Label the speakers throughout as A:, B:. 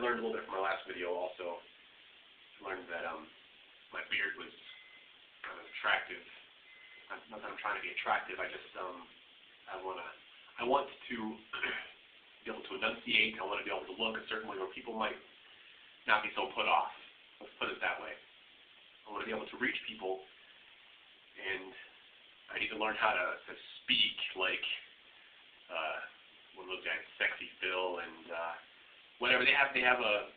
A: learned a little bit from my last video also. I learned that my beard was kind of attractive. Not that I'm trying to be attractive, I just I want to be able to enunciate. I want to be able to look a certain way where people might not be so put off. Let's put it that way. I want to be able to reach people, and I need to learn how to speak like one of those guys, Sexy Phil, and whatever. They have a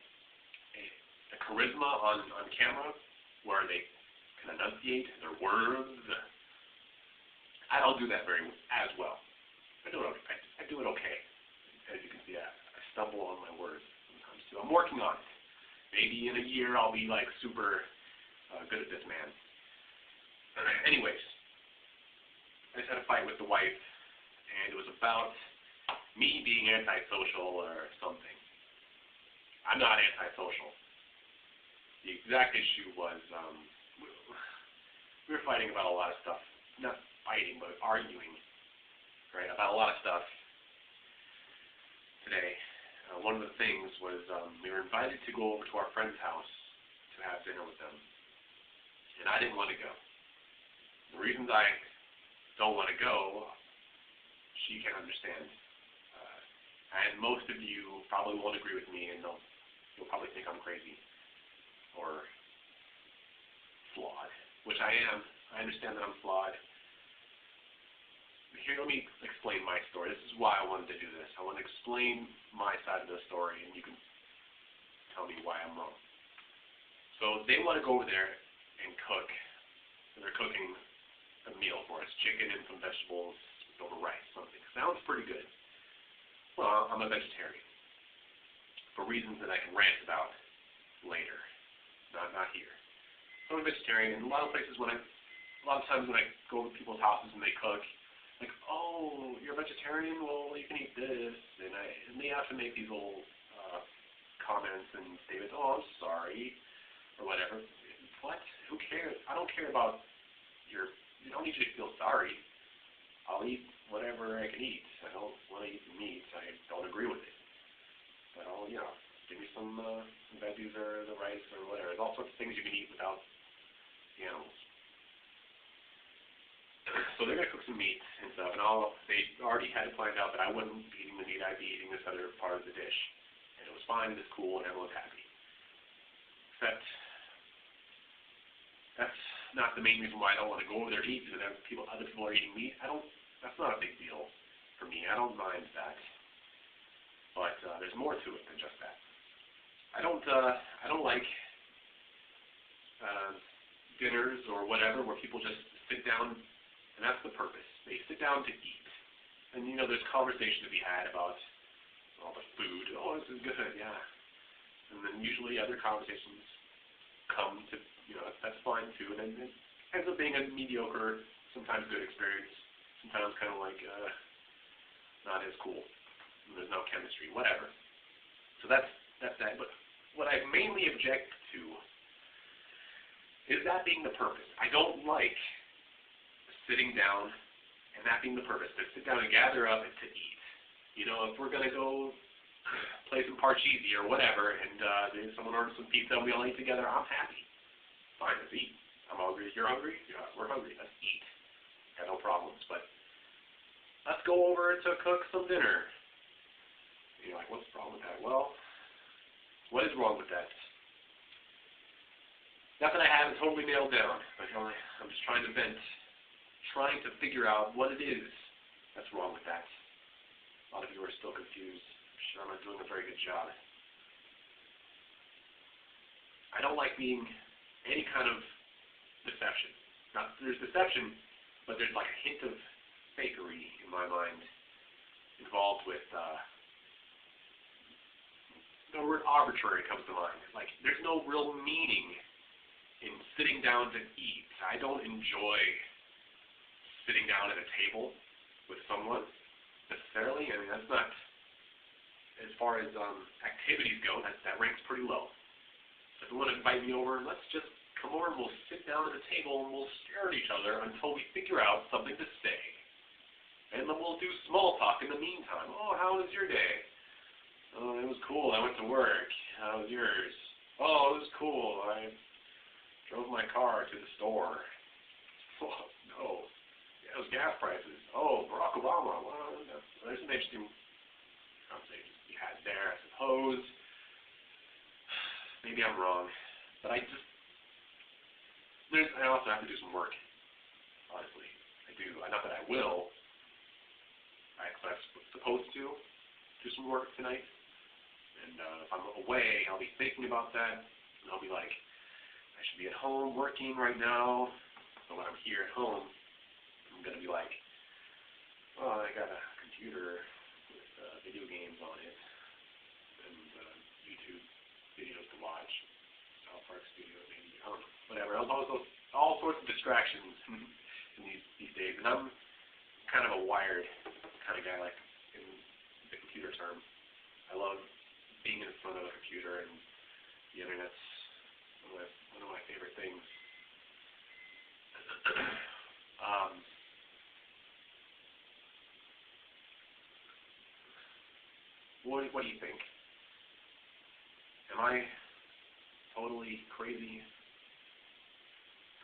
A: charisma on camera where they can enunciate their words. I don't do that as well. I do it okay. As you can see, I stumble on my words sometimes too. I'm working on it. Maybe in a year I'll be like super good at this, man. Anyways, I just had a fight with the wife, and it was about me being antisocial or something. I'm not antisocial. The exact issue was we were fighting about a lot of stuff. Not fighting, but arguing, right, about a lot of stuff today. One of the things was we were invited to go over to our friend's house to have dinner with them, and I didn't want to go. The reasons I don't want to go, she can understand. And most of you probably won't agree with me, and you'll probably think I'm crazy or flawed, which I am. I understand that I'm flawed. Here, let me explain my story. This is why I wanted to do this. I want to explain my side of the story, and you can tell me why I'm wrong. So they want to go over there and cook. And they're cooking a meal for us, chicken and some vegetables over rice, something. Sounds pretty good. Well, I'm a vegetarian for reasons that I can rant about later, not here. So I'm a vegetarian, and a lot of times when I go to people's houses and they cook, like, oh, you're a vegetarian? Well, you can eat this. And they have to make these little comments and statements, oh, I'm sorry, or whatever. What? Who cares? I don't care about you don't need you to feel sorry. I'll eat whatever I can eat. I don't want to eat meat. I don't agree with it. But I'll, give me some veggies or the rice or whatever. There's all sorts of things you can eat without the animals. So they're going to cook some meat and stuff, and they already had it planned out that I wouldn't be eating the meat, I'd be eating this other part of the dish. And it was fine, it was cool, and everyone was happy. Except, that's not the main reason why I don't want to go over there to eat, because other people are eating meat. That's not a big deal for me. I don't mind that. But there's more to it than just that. I don't like dinners or whatever where people just sit down. And that's the purpose. They sit down to eat. And, there's conversation to be had about all the food. Oh, this is good, yeah. And then usually other conversations come to, that's fine too. And then it ends up being a mediocre, sometimes good experience. Sometimes kind of like not as cool. And there's no chemistry, whatever. So that's that. But what I mainly object to is that being the purpose. I don't like sitting down and that being the purpose, to sit down and gather up and to eat. If we're going to go play some parcheesi or whatever, and someone orders some pizza and we all eat together, I'm happy. Fine, let's eat. I'm hungry. You're hungry? Yeah, we're hungry. Let's eat. Got no problems. But let's go over to cook some dinner. And you're like, what's wrong with that? Well, what is wrong with that? Nothing I haven't totally nailed down. I'm just trying to vent. Trying to figure out what it is that's wrong with that. A lot of you are still confused. I'm sure I'm not doing a very good job. I don't like being any kind of deception. Now, there's deception, but there's like a hint of fakery in my mind involved with the word arbitrary comes to mind. Like, there's no real meaning in sitting down to eat. I don't enjoy sitting down at a table with someone necessarily. I mean, that's not, as far as activities go, that ranks pretty low. So if you want to invite me over, let's just come over and we'll sit down at a table and we'll stare at each other until we figure out something to say. And then we'll do small talk in the meantime. Oh, how was your day? Oh, it was cool. I went to work. How was yours? Oh, it was cool. I drove my car to the store. Oh, no. Yeah, it was gas prices. Oh, Barack Obama. Well, there's some interesting conversations to be had there, I suppose. Maybe I'm wrong, but I also have to do some work, honestly. I do. Not that I will. I'm supposed to do some work tonight. And if I'm away, I'll be thinking about that. And I'll be like, I should be at home working right now. So when I'm here at home, I'm going to be like, oh, I got a computer with video games on it. And YouTube videos to watch. South Park Studio, maybe. I don't know. Whatever. All sorts of distractions in these days. And I'm kind of a wired kind of guy, like in the computer term. I love being in front of a computer, and the internet's one of my favorite things. What do you think? Am I totally crazy?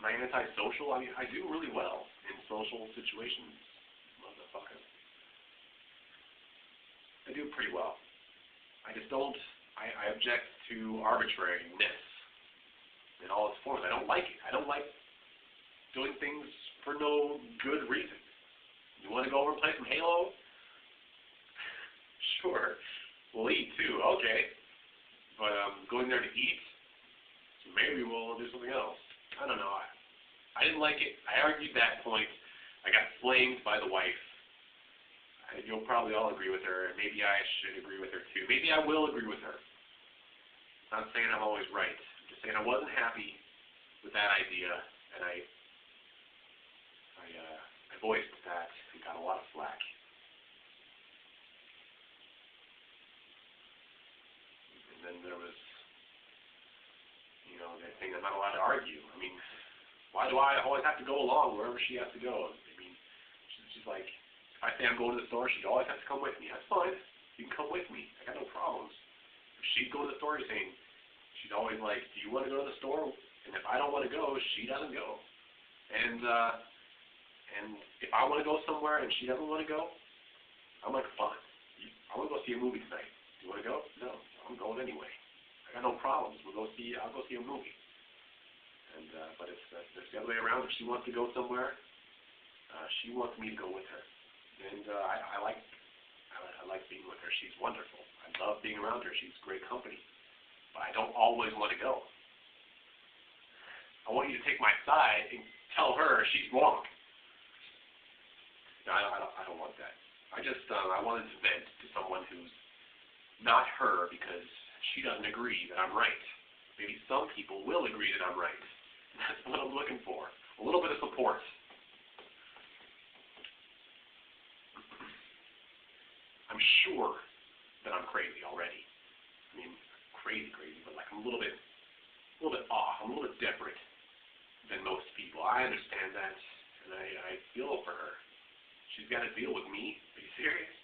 A: Am I antisocial? I mean, I do really well in social situations, motherfucker. I do pretty well. I just don't, I object to arbitrariness in all its forms. I don't like it. I don't like doing things for no good reason. You want to go over and play some Halo? Sure. We'll eat too. Okay. But going there to eat, so maybe we'll do something else. I don't know. I didn't like it. I argued that point. I got flamed by the wife. You'll probably all agree with her, and maybe I should agree with her too. Maybe I will agree with her. I'm not saying I'm always right. I'm just saying I wasn't happy with that idea, and I voiced that and got a lot of flack. And then there was, that thing I'm not allowed to argue. I mean, why do I always have to go along wherever she has to go? I mean, she's like, if I say I'm going to the store, she always has to come with me. That's fine. You can come with me. I got no problems. If she'd go to the store, she's always like, do you want to go to the store? And if I don't want to go, she doesn't go. And if I want to go somewhere and she doesn't want to go, I'm like, fine. I want to go see a movie tonight. Do you want to go? No. I'm going anyway. I got no problems. I'll go see a movie. And but if the other way around, if she wants to go somewhere, she wants me to go with her. And I like being with her. She's wonderful. I love being around her. She's great company. But I don't always want to go. I want you to take my side and tell her she's wrong. No, I don't want that. I wanted to vent to someone who's not her because she doesn't agree that I'm right. Maybe some people will agree that I'm right. That's what I'm looking for. A little bit of support. I'm sure that I'm crazy already. I mean, crazy, but like I'm a little bit off. I'm a little bit different than most people. I understand that, and I feel for her. She's got to deal with me. Are you serious?